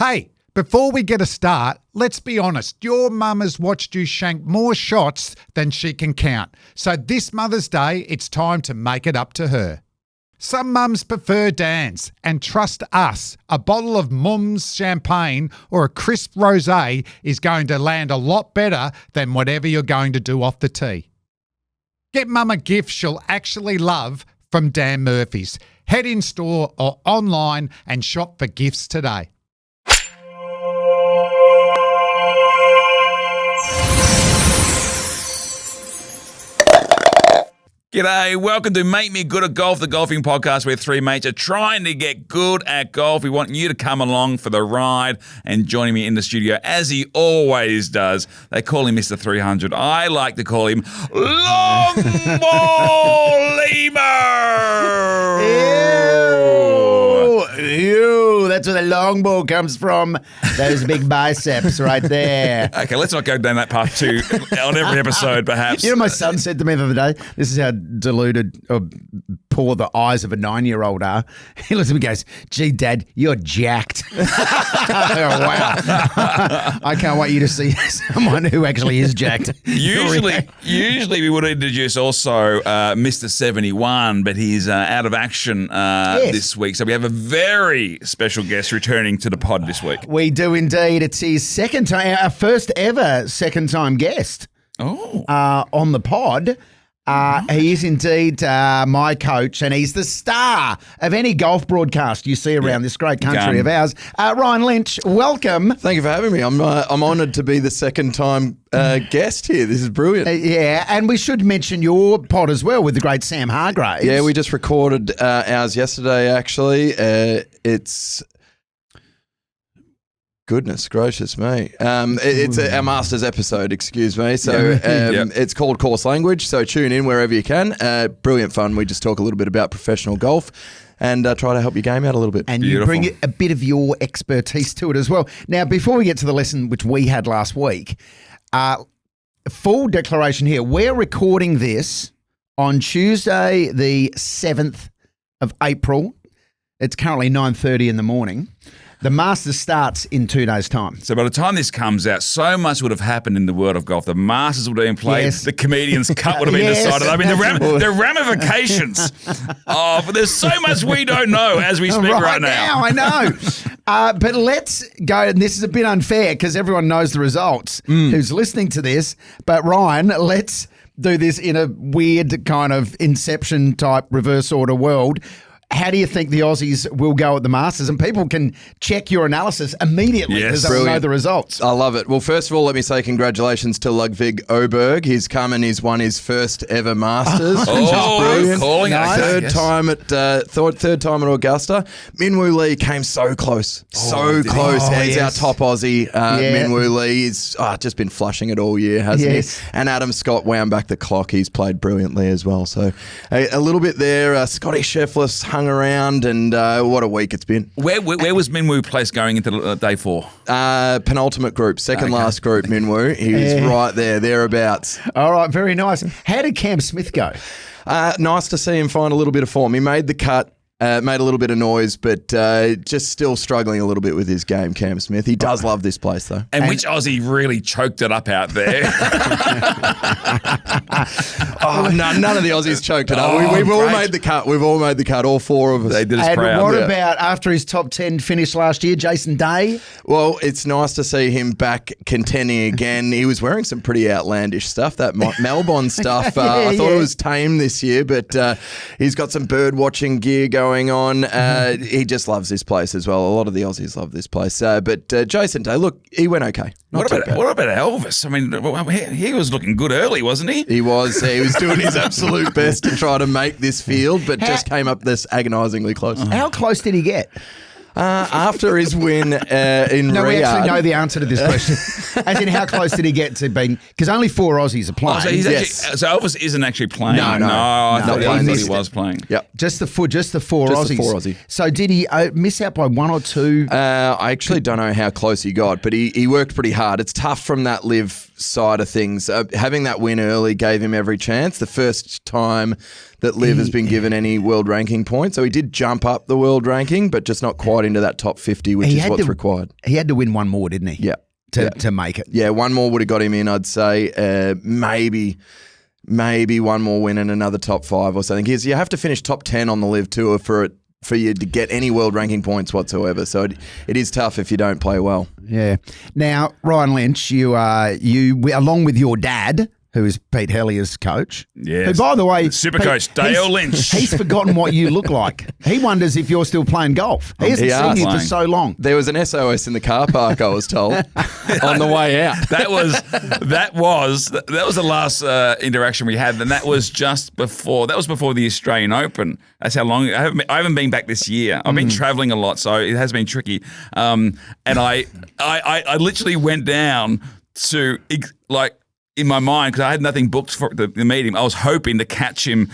Hey, before we get a start, let's be honest. Your mum has watched you shank more shots than she can count. So this Mother's Day, it's time to make it up to her. Some mums prefer Dan's, and trust us, a bottle of Mum's champagne or a crisp rosé is going to land a lot better than whatever you're going to do off the tee. Get Mum a gift she'll actually love from Dan Murphy's. Head in store or online and shop for gifts today. G'day, welcome to Make Me Good at Golf, the golfing podcast where three mates are trying to get good at golf. We want you to come along for the ride, and joining me in the studio, as he always does, they call him Mr. 300. I like to call him Long Ball Lehmo. Ew, that's where the long ball comes from. Those big biceps right there. Okay, let's not go down that path too on every episode, perhaps. You know, my son said to me the other day, this is how deluded or poor the eyes of a 9-year-old are. He looks at me and goes, gee, Dad, you're jacked. Oh, wow. I can't wait you to see someone who actually is jacked. Usually we would introduce also Mr. 71, but he's out of action this week. So we have a very special guest returning to the pod this week. We do indeed. It's his second time, our first ever second-time guest on the pod. He is indeed my coach, and he's the star of any golf broadcast you see around this great country of ours. Ryan Lynch, welcome. Thank you for having me. I'm honoured to be the second time guest here. This is brilliant. Yeah, and we should mention your pod as well with the great Sam Hargraves. Yeah, we just recorded ours yesterday, actually. It's... Goodness gracious me. It's our Masters episode, excuse me. So it's called Course Language, so tune in wherever you can. Brilliant fun. We just talk a little bit about professional golf and try to help your game out a little bit. And you bring a bit of your expertise to it as well. Now, before we get to the lesson which we had last week, full declaration here. We're recording this on Tuesday, the 7th of April. It's currently 9:30 in the morning. The Masters starts in 2 days' time. So by the time this comes out, so much would have happened in the world of golf. The Masters would have been played. Yes. The Comedians' Cup would have been decided. I mean, the ramifications. But there's so much we don't know as we speak right now. I know. But let's go, and this is a bit unfair because everyone knows the results who's listening to this. But Ryan, let's do this in a weird kind of Inception type reverse order world. How do you think the Aussies will go at the Masters? And people can check your analysis immediately because they'll know the results. I love it. Well, first of all, let me say congratulations to Ludwig Oberg. He's come and he's won his first ever Masters, which is brilliant. Third time at Augusta. Minwoo Lee came so close. He's our top Aussie. Minwoo Lee. He's just been flushing it all year, hasn't he? And Adam Scott wound back the clock. He's played brilliantly as well. So a little bit there. Scotty Scheffler's hung around, and what a week it's been. Where was Minwoo placed going into day 4? Penultimate group, second last group, Minwoo. He was right there, thereabouts. All right, very nice. How did Cam Smith go? Nice to see him find a little bit of form. He made the cut. Made a little bit of noise, but just still struggling a little bit with his game, Cam Smith. He does love this place, though. And which Aussie really choked it up out there? None of the Aussies choked it up. We've all made the cut. We've all made the cut, all four of us. They did us and proud. What about after his top 10 finish last year, Jason Day? Well, it's nice to see him back contending again. He was wearing some pretty outlandish stuff, that Melbourne stuff. I thought it was tame this year, but he's got some bird watching gear going on. He just loves this place as well. A lot of the Aussies love this place. But Jason Day, look, he went okay. What about Elvis? I mean, he was looking good early, wasn't he? He was. He was doing his absolute best to try to make this field, but just came up this agonisingly close. How close did he get? After his win in Riyadh. No, we actually know the answer to this question. As in, how close did he get to being... Because only 4 Aussies are playing. So Elvis isn't actually playing? No, I thought he was playing. Yep. Just the 4 Aussies. So did he miss out by 1 or 2? I actually don't know how close he got, but he worked pretty hard. It's tough from that live side of things. Having that win early gave him every chance. The first time that Liv has been given any world ranking points. So he did jump up the world ranking, but just not quite into that top 50, which is what's required. He had to win one more, didn't he? Yeah. To make it. Yeah, one more would have got him in, I'd say. Maybe one more win and another top 5 or something. Because you have to finish top 10 on the Liv Tour for you to get any world ranking points whatsoever. So it is tough if you don't play well. Yeah. Now, Ryan Lynch, you along with your dad, who is Pete Hellier's coach. Yes. Who, by the way, Super coach Dale Lynch. He's forgotten what you look like. He wonders if you're still playing golf. He hasn't seen you for so long. There was an SOS in the car park, I was told, on the way out. That was the last interaction we had, and that was just before. That was before the Australian Open. That's how long I haven't been back this year. I've been traveling a lot, so it has been tricky. And I literally went down to in my mind, because I had nothing booked for the meeting, I was hoping to catch him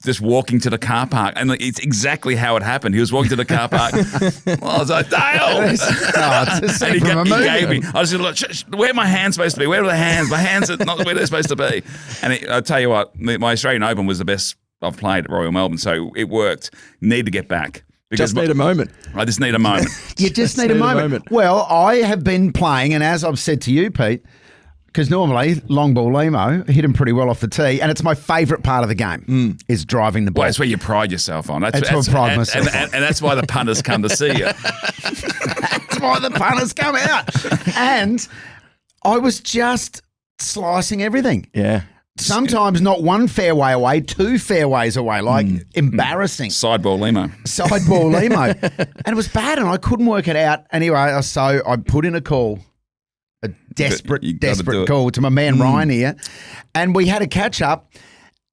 just walking to the car park. And it's exactly how it happened. He was walking to the car park. I was like, Dale! It's a And he gave me. I was just like, where are my hands supposed to be? Where are the hands? My hands are not where they're supposed to be. And I'll tell you what, my Australian Open was the best I've played at Royal Melbourne, so it worked. Need to get back. Just need a moment. I just need a moment. You just need a moment. Well, I have been playing, and as I've said to you, Pete, because normally, long ball Lehmo, hit him pretty well off the tee, and it's my favourite part of the game, is driving the ball. Well, that's where you pride yourself on. That's where I pride myself on. And that's why the punters come to see you. That's why the punters come out. And I was just slicing everything. Yeah. Sometimes not one fairway away, 2 fairways away, embarrassing. Sideball Lehmo. Sideball Lehmo. And it was bad, and I couldn't work it out. Anyway, so I put in a call. A desperate call to my man Ryan here. And we had a catch up.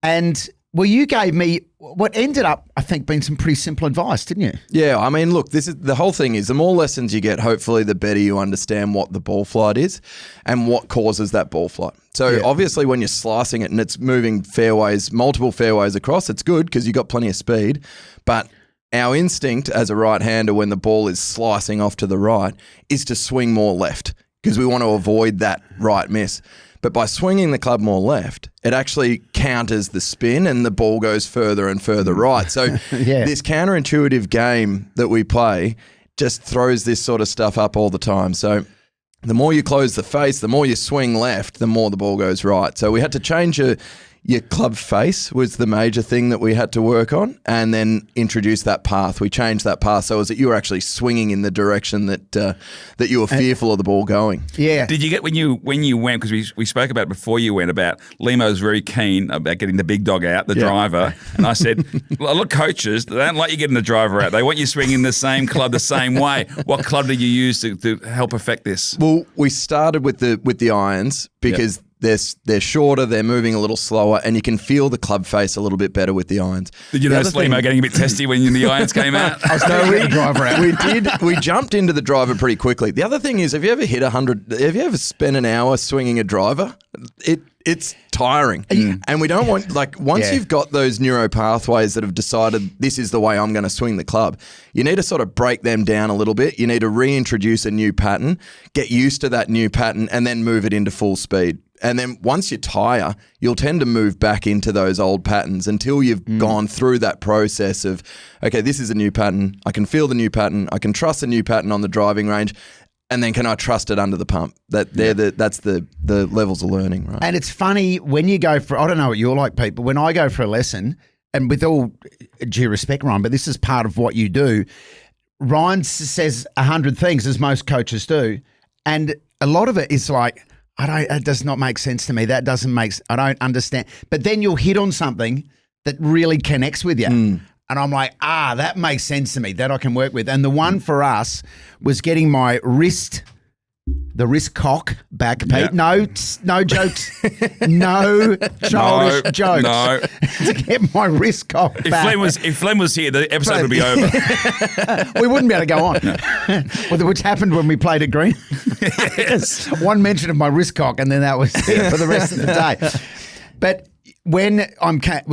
And, you gave me what ended up, I think, being some pretty simple advice, didn't you? Yeah, I mean, look, this is the whole thing is the more lessons you get, hopefully, the better you understand what the ball flight is and what causes that ball flight. So obviously when you're slicing it and it's moving fairways, multiple fairways across, it's good because you've got plenty of speed. But our instinct as a right-hander when the ball is slicing off to the right is to swing more left, because we want to avoid that right miss. But by swinging the club more left, it actually counters the spin and the ball goes further and further right. So this counterintuitive game that we play just throws this sort of stuff up all the time. So the more you close the face, the more you swing left, the more the ball goes right. So we had to change your club face was the major thing that we had to work on, and then introduce that path. We changed that path so as that you were actually swinging in the direction that you were fearful of the ball going. Yeah. Did you get when you went, because we spoke about it before you went, about Lehmo's very keen about getting the big dog out, the driver, and I said, a lot of coaches, they don't like you getting the driver out. They want you swinging the same club the same way. What club did you use to help affect this? Well, we started with the irons because they're shorter, they're moving a little slower, and you can feel the club face a little bit better with the irons. Did you notice Lehmo getting a bit testy when the irons came out? I was going to get the driver out. We did. We jumped into the driver pretty quickly. The other thing is, have you ever spent an hour swinging a driver? It's tiring. And we don't want, once you've got those neuro pathways that have decided this is the way I'm going to swing the club, you need to sort of break them down a little bit. You need to reintroduce a new pattern, get used to that new pattern, and then move it into full speed. And then once you tire, you'll tend to move back into those old patterns until you've gone through that process of, okay, this is a new pattern. I can feel the new pattern. I can trust the new pattern on the driving range. And then can I trust it under the pump? That's the levels of learning, right? And it's funny when you go for, I don't know what you're like, Pete, but when I go for a lesson, and with all due respect, Ryan, but this is part of what you do, Ryan says 100 things, as most coaches do. And a lot of it is like, it does not make sense to me. That doesn't I don't understand. But then you'll hit on something that really connects with you. And I'm like, that makes sense to me, that I can work with. And the one for us was getting my wrist cock back, Pete. Yeah. No jokes. No childish jokes. No. To get my wrist cock back. If Flem was here, the episode would be over. We wouldn't be able to go on. Which happened when we played at Green. Yes. One mention of my wrist cock, and then that was it for the rest of the day. But when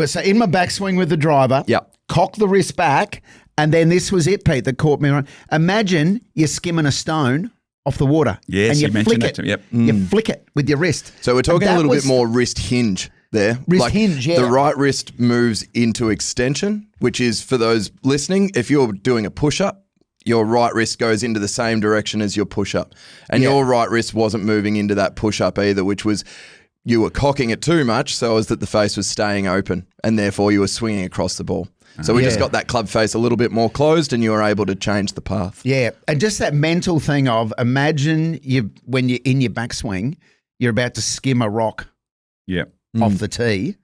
so in my backswing with the driver, cock the wrist back, and then this was it, Pete, that caught me on. Imagine you're skimming a stone off the water. Yes, and you mentioned flick that to it. me, yep. You flick it with your wrist. So we're talking a And little that bit more wrist hinge there. Wrist hinge, yeah. The right wrist moves into extension, which is, for those listening, if you're doing a push-up, your right wrist goes into the same direction as your push-up. And Yeah. your right wrist wasn't moving into that push-up either, which was you were cocking it too much so as that the face was staying open and therefore you were swinging across the ball. So we just got that club face a little bit more closed and you were able to change the path. Yeah, and just that mental thing of imagine when you're in your backswing, you're about to skim a rock Yeah. off the tee.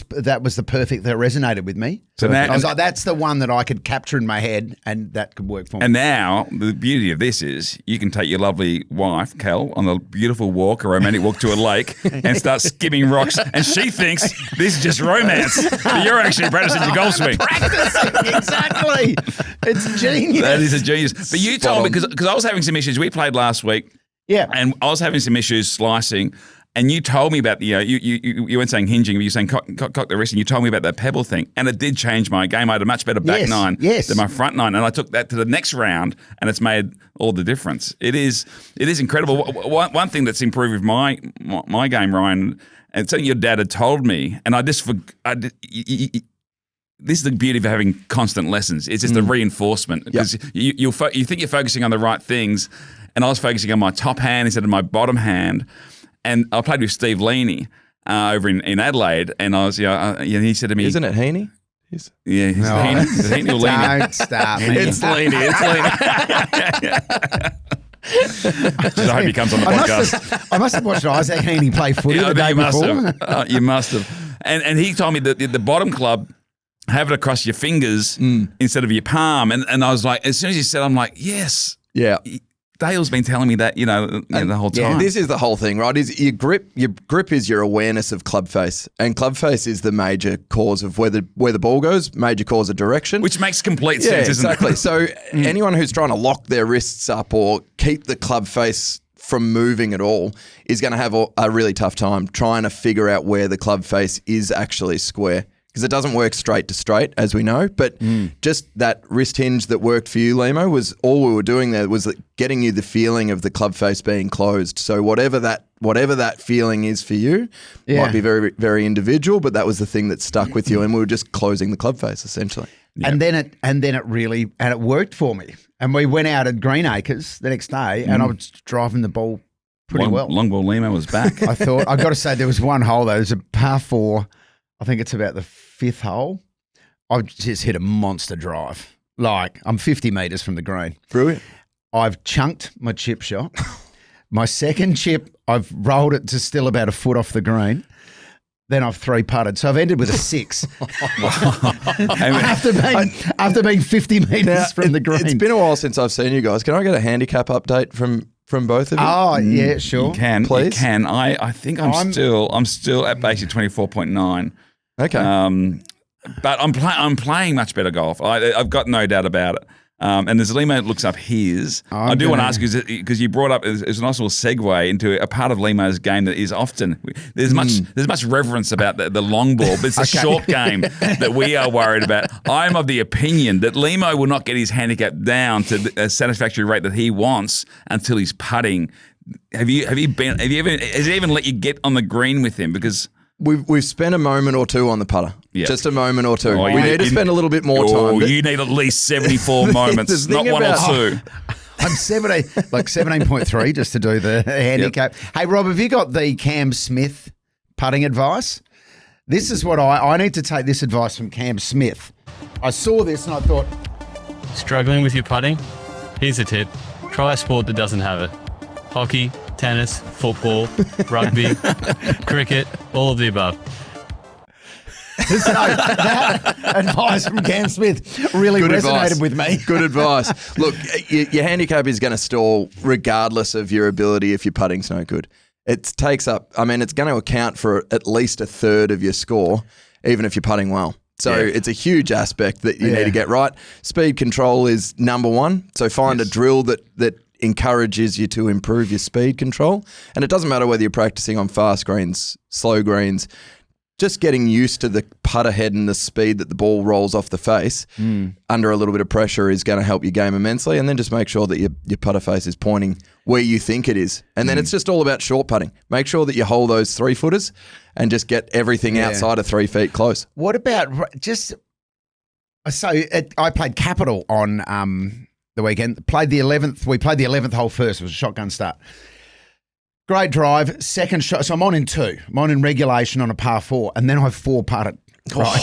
That was the perfect, that resonated with me. So now, I was like, that's the one that I could capture in my head and that could work for me. and now the beauty of this is you can take your lovely wife, Kel, on a beautiful walk, a romantic walk to a lake and start skimming rocks. And she thinks this is just romance. But you're actually practicing your golf swing. Practicing, exactly. It's genius. That is a genius. But you told me, because I was having some issues. We played last week. Yeah. And I was having some issues slicing. And you told me about you weren't saying hinging, but you were saying cock the wrist, and you told me about that pebble thing. And it did change my game. I had a much better back nine than my front nine. And I took that to the next round, and it's made all the difference. It is incredible. One thing that's improved with my game, Ryan, and something your dad had told me, and this is the beauty of having constant lessons. It's just the reinforcement. Because you think you're focusing on the right things, and I was focusing on my top hand instead of my bottom hand. And I played with Steve Leaney over in Adelaide, and I was, he said to me, "Isn't it Heaney?" He's Heaney. Is it Heaney or Leaney? Don't stop. It's Leaney. I hope he comes on the podcast. I must have watched Isaac Heaney play footy the day before. You must have. And he told me that the bottom club, have it across your fingers instead of your palm. And I was like, as soon as he said, I'm like, yes. Yeah. Dale's been telling me that, the whole time. Yeah, this is the whole thing, right? Is your grip is your awareness of club face. And club face is the major cause of where the ball goes, major cause of direction. Which makes complete sense, isn't exactly. it? So anyone who's trying to lock their wrists up or keep the club face from moving at all is going to have a really tough time trying to figure out where the club face is actually square. Because it doesn't work straight to straight, as we know. But just that wrist hinge that worked for you, Lehmo, was all we were doing there was getting you the feeling of the club face being closed. So whatever that feeling is for you might be very, very individual, but that was the thing that stuck with you, and we were just closing the club face essentially. Yep. And then it worked for me. And we went out at Greenacres the next day, and I was driving the ball pretty well. Long ball Lehmo was back. I thought, I've got to say, there was one hole though. There's a par 4. I think it's about the 5th hole. I've just hit a monster drive. Like, I'm 50 metres from the green. Brilliant. I've chunked my chip shot. My second chip, I've rolled it to still about a foot off the green. Then I've 3-putted. So I've ended with a 6. after being 50 metres from the green. It's been a while since I've seen you guys. Can I get a handicap update from both of you? Oh, yeah, sure. You can, please. You can. I think I'm still at basically 24.9. Okay. But I'm playing much better golf. I've got no doubt about it. And as Lehmo looks up his, I do want to ask you, because you brought up, it's a nice little segue into a part of Lehmo's game that is often, there's much reverence about the long ball, but it's the short game that we are worried about. I'm of the opinion that Lehmo will not get his handicap down to a satisfactory rate that he wants until he's putting. Has he even let you get on the green with him? Because We've spent a moment or two on the putter. Yeah. Just a moment or two. Oh, we need to spend a little bit more time. You need at least 74 moments, not one or two. I'm 17.3 just to do the handicap. Yep. Hey, Rob, have you got the Cam Smith putting advice? This is what I need to take this advice from Cam Smith. I saw this and I thought, struggling with your putting? Here's a tip. Try a sport that doesn't have it. Hockey, tennis, football, rugby, cricket, all of the above. So that advice from Cam Smith really resonated with me. Good advice. Look, your handicap is going to stall regardless of your ability if your putting's no good. It's going to account for at least a third of your score, even if you're putting well. So it's a huge aspect that you need to get right. Speed control is number one. So find a drill that encourages you to improve your speed control. And it doesn't matter whether you're practicing on fast greens, slow greens, just getting used to the putter head and the speed that the ball rolls off the face under a little bit of pressure is going to help your game immensely. And then just make sure that your putter face is pointing where you think it is. And then it's just all about short putting. Make sure that you hold those 3-footers and just get everything outside of 3 feet close. What about I played Capital on the weekend. We played the 11th hole first. It was a shotgun start. Great drive, second shot. So I'm on in 2. I'm on in regulation on a par 4, and then I 4-putted. Right,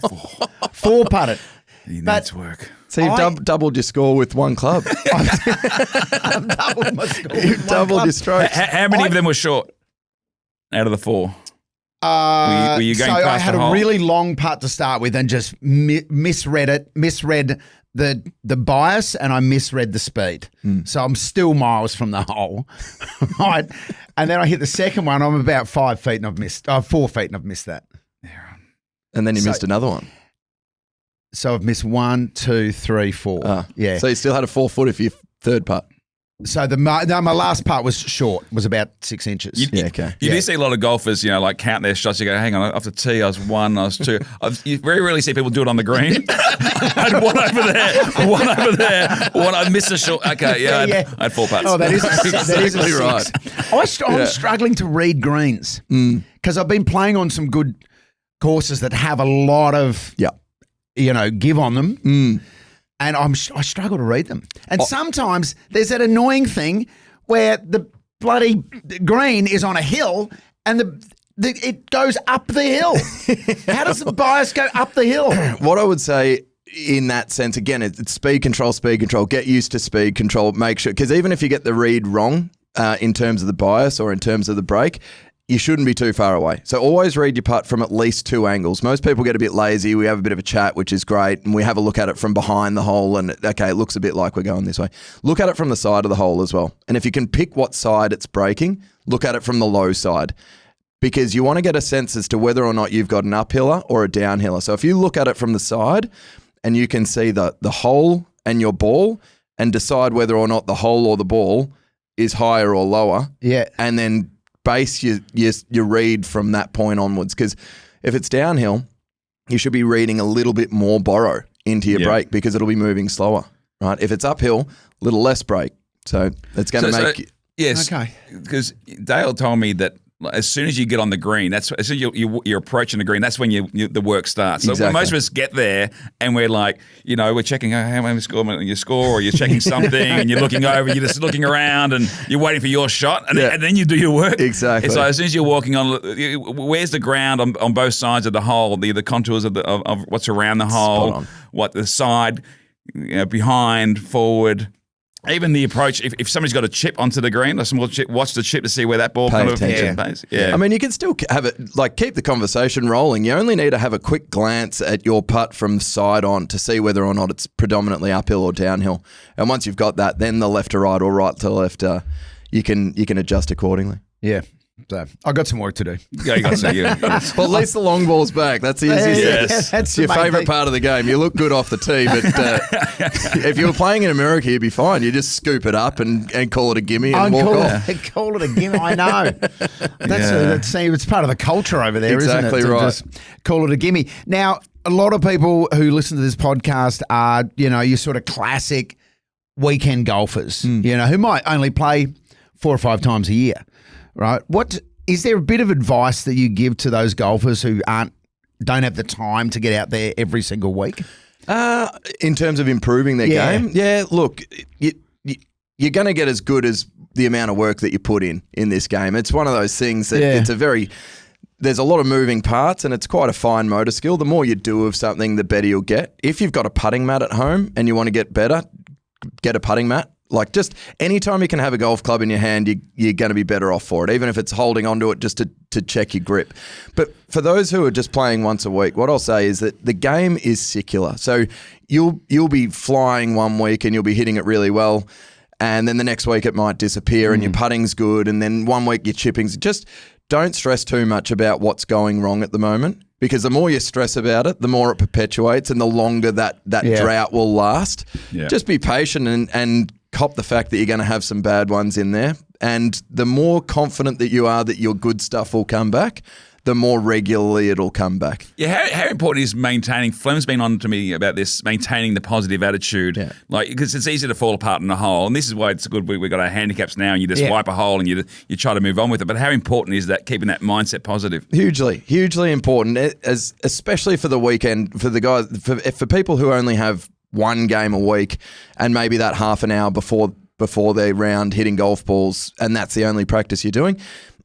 4-putted. He needs work. So you've doubled your score with one club. I've doubled my score. You've doubled your strokes. How many of them were short out of the 4? Were you going so past I had the hole? a really long putt to start with and just misread the bias, and I misread the speed. So I'm still miles from the hole. Right. And then I hit the second one. I'm about 5 feet and I've missed 4 feet and I've missed that. And then you missed another one. So I've missed 1, 2, 3, 4. Yeah. So you still had a 4-footer for your third putt. So my last putt was short, was about 6 inches. You do see a lot of golfers, like count their shots. You go, hang on, off the tee, I was 1, I was 2. You very rarely see people do it on the green. I had one over there, one I missed a short. Okay, I had 4 putts. Oh, that is exactly right. I'm struggling to read greens because I've been playing on some good courses that have a lot of give on them. And I struggle to read them. And sometimes there's that annoying thing where the bloody green is on a hill and it goes up the hill. How does the bias go up the hill? What I would say in that sense, again, it's speed control. Get used to speed control. Make sure, because even if you get the read wrong in terms of the bias or in terms of the break, you shouldn't be too far away. So always read your putt from at least 2 angles. Most people get a bit lazy. We have a bit of a chat, which is great, and we have a look at it from behind the hole, and okay, it looks a bit like we're going this way. Look at it from the side of the hole as well. And if you can pick what side it's breaking, look at it from the low side, because you want to get a sense as to whether or not you've got an uphiller or a downhiller. So if you look at it from the side and you can see the hole and your ball and decide whether or not the hole or the ball is higher or lower, and then base your read from that point onwards, because if it's downhill, you should be reading a little bit more borrow into your break because it'll be moving slower, right? If it's uphill, a little less break. So it's going to make... Yes, okay. Because Dale told me that as soon as you get on the green, as soon as you're approaching the green, that's when the work starts. So exactly. Most of us get there and we're like, we're checking how many you score, or you're checking something and you're looking over, you're just looking around and you're waiting for your shot, and then you do your work. Exactly. So as soon as you're walking on, where's the ground on both sides of the hole, the contours of what's around the hole, what the side, behind, forward. Even the approach, if somebody's got a chip onto the green, a small chip, watch the chip to see where that ball kind of pays. Yeah. I mean, you can still have it, keep the conversation rolling. You only need to have a quick glance at your putt from side on to see whether or not it's predominantly uphill or downhill. And once you've got that, then the left to right or right to left, you can adjust accordingly. Yeah. So I got some work to do. Yeah, you got to say Well, at least the long ball's back. That's the easiest. Yes. That's your favourite part of the game. You look good off the tee, but if you were playing in America, you'd be fine. You just scoop it up and call it a gimme and walk off. Call it a gimme. I know. It's part of the culture over there, exactly isn't it? Right. Just call it a gimme. Now, a lot of people who listen to this podcast are, your sort of classic weekend golfers, who might only play 4 or 5 times a year. Right. What is there a bit of advice that you give to those golfers who don't have the time to get out there every single week? In terms of improving their game? Yeah, look, you're going to get as good as the amount of work that you put in this game. It's one of those things that there's a lot of moving parts and it's quite a fine motor skill. The more you do of something, the better you'll get. If you've got a putting mat at home and you want to get better, get a putting mat. Just anytime you can have a golf club in your hand, you're going to be better off for it, even if it's holding onto it just to check your grip. But for those who are just playing once a week, what I'll say is that the game is secular. So you'll be flying one week and you'll be hitting it really well, and then the next week it might disappear and your putting's good, and then one week your chipping's. Just don't stress too much about what's going wrong at the moment, because the more you stress about it, the more it perpetuates and the longer that drought will last. Yeah. Just be patient and cop the fact that you're going to have some bad ones in there. And the more confident that you are that your good stuff will come back, the more regularly it'll come back. Yeah, how important is maintaining? Flem's been on to me about this, maintaining the positive attitude. Yeah. Like, because it's easy to fall apart in a hole, and this is why it's good. We've got our handicaps now, and you just wipe a hole and you try to move on with it. But how important is that, keeping that mindset positive? Hugely important, especially for the weekend, for the guys, for people who only have one game a week, and maybe that half an hour before their round hitting golf balls, and that's the only practice you're doing.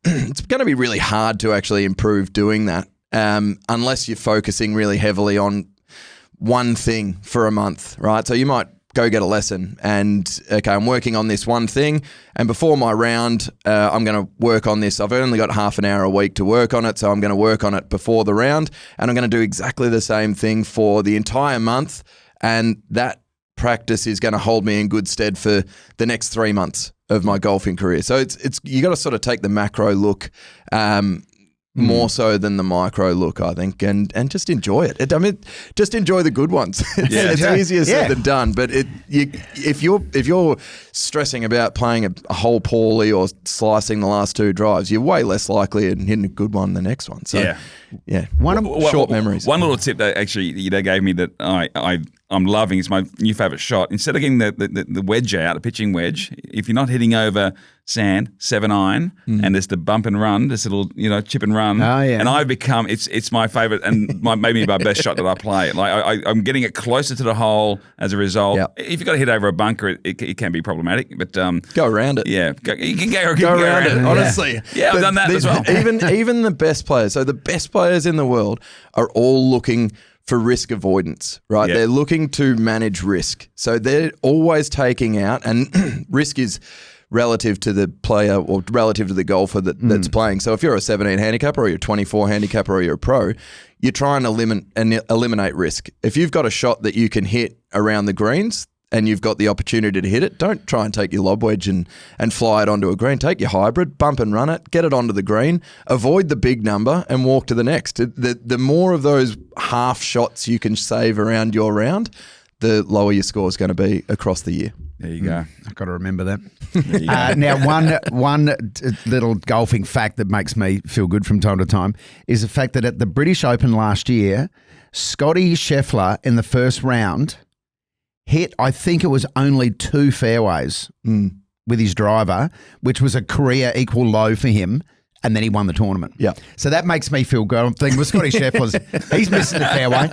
It's going to be really hard to actually improve doing that unless you're focusing really heavily on one thing for a month, right? So you might go get a lesson and, okay, I'm working on this one thing, and before my round, I'm going to work on this. I've only got half an hour a week to work on it, so I'm going to work on it before the round, and I'm going to do exactly the same thing for the entire month, and that practice is going to hold me in good stead for the next 3 months of my golfing career. So it's you got to sort of take the macro look more so than the micro look, I think, and just enjoy it. I mean, just enjoy the good ones. It's easier said than done. But if you're stressing about playing a hole poorly or slicing the last 2 drives, you're way less likely in hitting a good one the next one. So short memories. One little tip that actually they gave me that I'm loving is my new favourite shot. Instead of getting the wedge out, a pitching wedge, if you're not hitting over sand, 7-iron, and there's the bump and run, this little chip and run. Oh, yeah. And I've become it's my favourite and maybe my best shot that I play. Like I'm getting it closer to the hole as a result. Yep. If you've got to hit over a bunker, it can be problematic. But go around it. Yeah, you can go around it. Honestly, yeah, I've done that as well. Even the best players. So the best players in the world are all looking for risk avoidance, right? Yep. They're looking to manage risk. So they're always taking out, and risk is relative to the player or relative to the golfer that's playing. So if you're a 17 handicapper or you're a 24 handicapper or you're a pro, you're trying to eliminate risk. If you've got a shot that you can hit around the greens and you've got the opportunity to hit it, don't try and take your lob wedge and fly it onto a green. Take your hybrid, bump and run it, get it onto the green, avoid the big number and walk to the next. The more of those half shots you can save around your round, the lower your score is going to be across the year. There you go. I've got to remember that. Now, one little golfing fact that makes me feel good from time to time is the fact that at the British Open last year, Scotty Scheffler in the first round hit, I think it was only 2 fairways with his driver, which was a career equal low for him, and then he won the tournament. Yeah. So that makes me feel good. I'm thinking, well, Scotty Scheffler's, he's missing the fairway.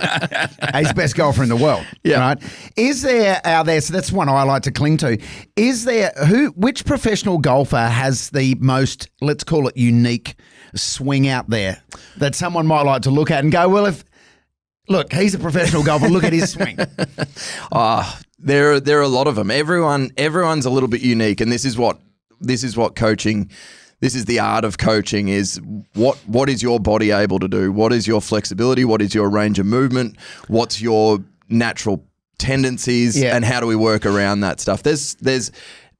He's the best golfer in the world. Yeah. Right? Is there out there, so that's one I like to cling to, is there, which professional golfer has the most, let's call it unique swing out there that someone might like to look at and go, well, look, he's a professional golfer. Look at his swing. There are a lot of them. Everyone's a little bit unique, and this is what coaching. This is the art of coaching. Is what is your body able to do? What is your flexibility? What is your range of movement? What's your natural tendencies? Yeah. And how do we work around that stuff? There's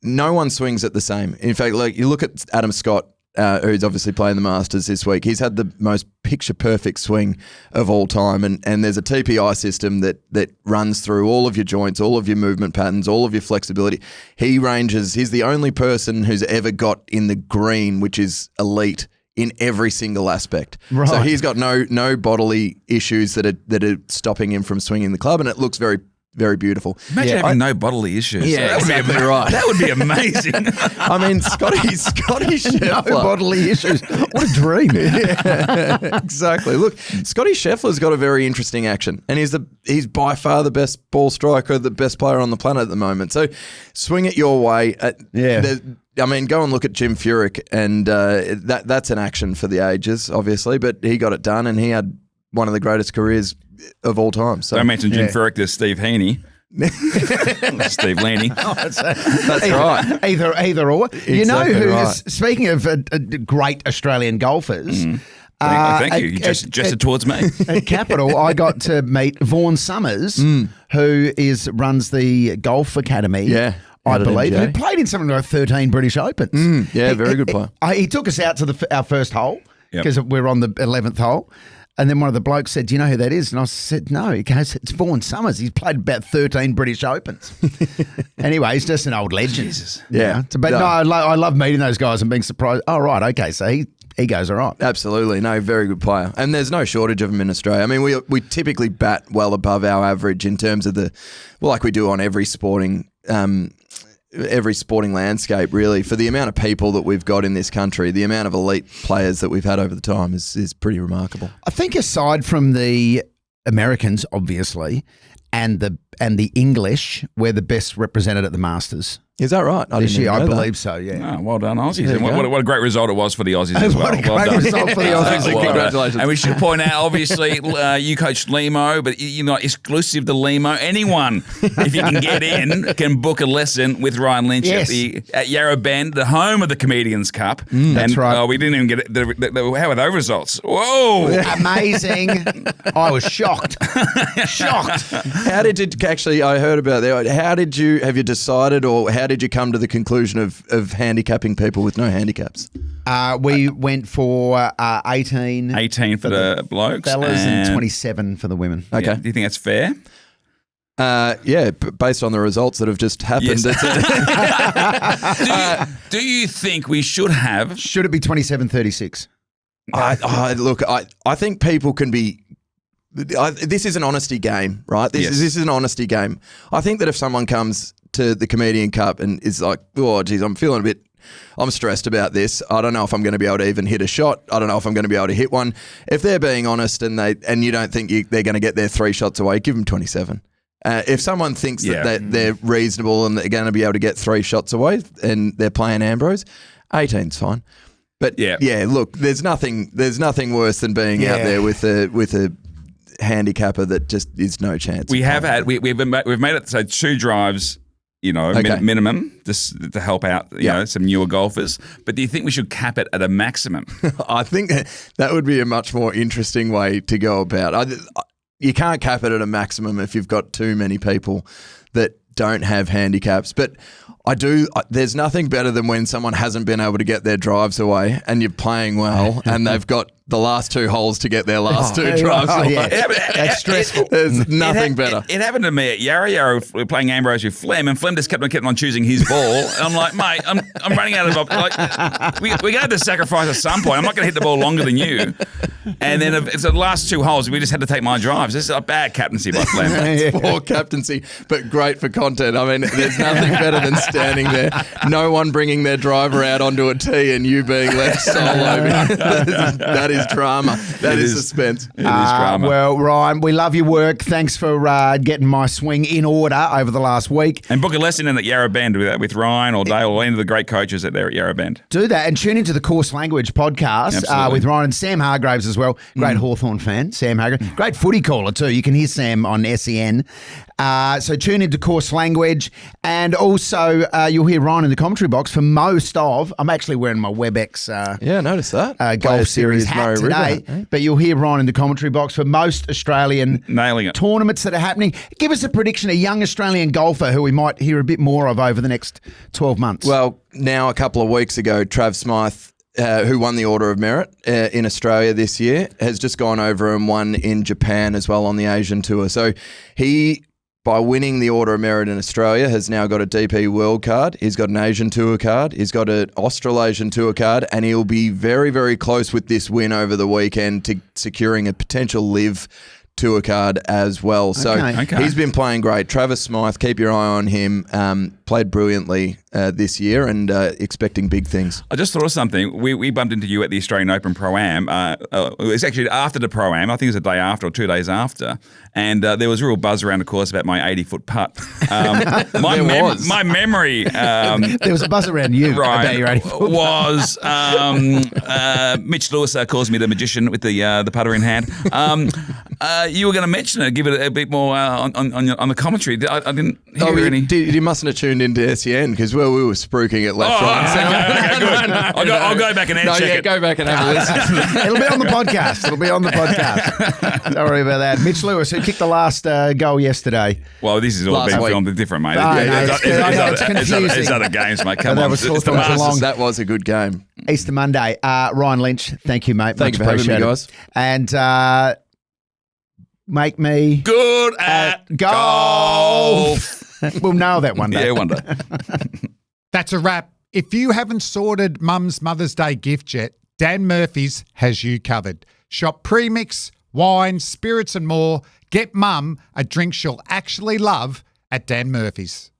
no one swings it the same. In fact, like you look at Adam Scott, who's obviously playing the Masters this week. He's had the most picture-perfect swing of all time, and there's a TPI system that runs through all of your joints, all of your movement patterns, all of your flexibility. He's the only person who's ever got in the green, which is elite in every single aspect. Right. So he's got no bodily issues that are stopping him from swinging the club, and it looks very, very beautiful. Imagine having no bodily issues. Yeah, that would exactly be right. That would be amazing. I mean, Scotty Scheffler. No bodily issues. What a dream. Yeah, exactly. Look, Scotty Scheffler's got a very interesting action, and he's by far the best ball striker, the best player on the planet at the moment. So swing it your way. I mean, go and look at Jim Furyk, and that's an action for the ages, obviously, but he got it done, and he had one of the greatest careers of all time. So don't mention Jim Furyk, there's Steve Heaney. Steve Laney. That's right. Either or. Exactly you know who right. is, speaking of great Australian golfers. Thank you. You gestured towards me. At Capital, I got to meet Vaughan Summers, who runs the golf academy. Yeah. I believe, who played in something like 13 British Opens. Yeah, very good player. He took us out to our first hole because we're on the 11th hole. And then one of the blokes said, do you know who that is? And I said, no. He goes, it's Vaughan Summers. He's played about 13 British Opens. Anyway, he's just an old legend. Jesus. Yeah. But no, I love meeting those guys and being surprised. Oh, right. Okay. So egos are right. Absolutely. No, very good player. And there's no shortage of them in Australia. I mean, we typically bat well above our average in terms of like we do on every sporting landscape, really. For the amount of people that we've got in this country, the amount of elite players that we've had over the time is pretty remarkable. I think aside from the Americans, obviously, and the English, we're the best represented at the Masters. Is that right? This year, I believe so, yeah. Oh, well done, Aussies. And what a great result it was for the Aussies as well. What a great result for the Aussies. Congratulations. And we should point out, obviously, you coached Lehmo, but you're not exclusive to Lehmo. Anyone, if you can get in, can book a lesson with Ryan Lynch at Yarra Bend, the home of the Comedians Cup. That's right. We didn't even get it. How were those results? Whoa. Amazing. I was shocked. Shocked. How did you actually, I heard about that, have you decided or how did you come to the conclusion of handicapping people with no handicaps? We went for 18. 18 for the blokes. Fellas and 27 for the women. Okay. Yeah. Do you think that's fair? Based on the results that have just happened. Yes. Do you think we should have... Should it be 27-36? I think people can be... this is an honesty game, right? This is an honesty game. I think that if someone comes to the Comedian Cup and is like, oh, geez, I'm stressed about this. I don't know if I'm going to be able to even hit a shot. I don't know if I'm going to be able to hit one. If they're being honest and you don't think they're going to get their 3 shots away, give them 27. If someone thinks that they're reasonable and they're going to be able to get 3 shots away and they're playing Ambrose, 18's fine. But look, there's nothing worse than being out there with a handicapper that just is no chance. We've made it so 2 drives, minimum, just to help out, some newer golfers. But do you think we should cap it at a maximum? I think that would be a much more interesting way to go about. You can't cap it at a maximum if you've got too many people that don't have handicaps. But there's nothing better than when someone hasn't been able to get their drives away and you're playing well and they've got the last 2 holes to get their last 2 drives away. Yeah. That's stressful. There's nothing better. It happened to me at Yarra. We're playing Ambrose with Flem, and Flem just kept on choosing his ball. And I'm like, mate, I'm running out of... we're going to have to sacrifice at some point. I'm not going to hit the ball longer than you. And then it's the last 2 holes, we just had to take my drives. This is a bad captaincy by Flem. It's poor captaincy, but great for content. I mean, there's nothing better than standing there, no one bringing their driver out onto a tee and you being left solo. That is drama. That is suspense. It is drama. Well, Ryan, we love your work. Thanks for getting my swing in order over the last week. And book a lesson in at Yarra Bend with Ryan or Dale or any of the great coaches that there at Yarra Bend. Do that and tune into the Course Language podcast with Ryan and Sam Hargraves as well. Great Hawthorn fan, Sam Hargraves. Great footy caller too. You can hear Sam on SEN. So tune into Course Language. And also you'll hear Ryan in the commentary box for most of... I'm actually wearing my WebEx notice that. Golf Series hat today. But you'll hear Ryan in the commentary box for most Australian nailing it tournaments that are happening. Give us a prediction, a young Australian golfer who we might hear a bit more of over the next 12 months. Well, now a couple of weeks ago, Trav Smythe, who won the Order of Merit in Australia this year, has just gone over and won in Japan as well on the Asian Tour. So he... by winning the Order of Merit in Australia, has now got a DP World card. He's got an Asian Tour card. He's got an Australasian Tour card, and he'll be very, very close with this win over the weekend to securing a potential Live Tour card as well. So he's been playing great. Travis Smythe, keep your eye on him. Played brilliantly this year and expecting big things. I just thought of something. We bumped into you at the Australian Open Pro-Am. It was actually after the Pro-Am. I think it was a day after or 2 days after. And there was a real buzz around the course about my 80-foot putt. My memory... there was a buzz around you about your 80-foot was Mitch Lewis calls me the magician with the putter in hand. You were going to mention it, give it a bit more on the commentary. I didn't hear any... You mustn't have tuned into SEN because we were spruiking it left, right. Okay, good. I'll go back and check it. Go back and have a listen. It'll be on the podcast. Don't worry about that. Mitch Lewis, who kicked the last goal yesterday. Well, this is all been filmed different, mate. It's confusing. It's other games, mate. Come on. That was a good game. Easter Monday. Ryan Lynch, thank you, mate. Thank you for having me, guys. And make me good at golf. We'll nail that one day. Yeah, one day. That's a wrap. If you haven't sorted Mum's Mother's Day gift yet, Dan Murphy's has you covered. Shop premix, wine, spirits and more. Get Mum a drink she'll actually love at Dan Murphy's.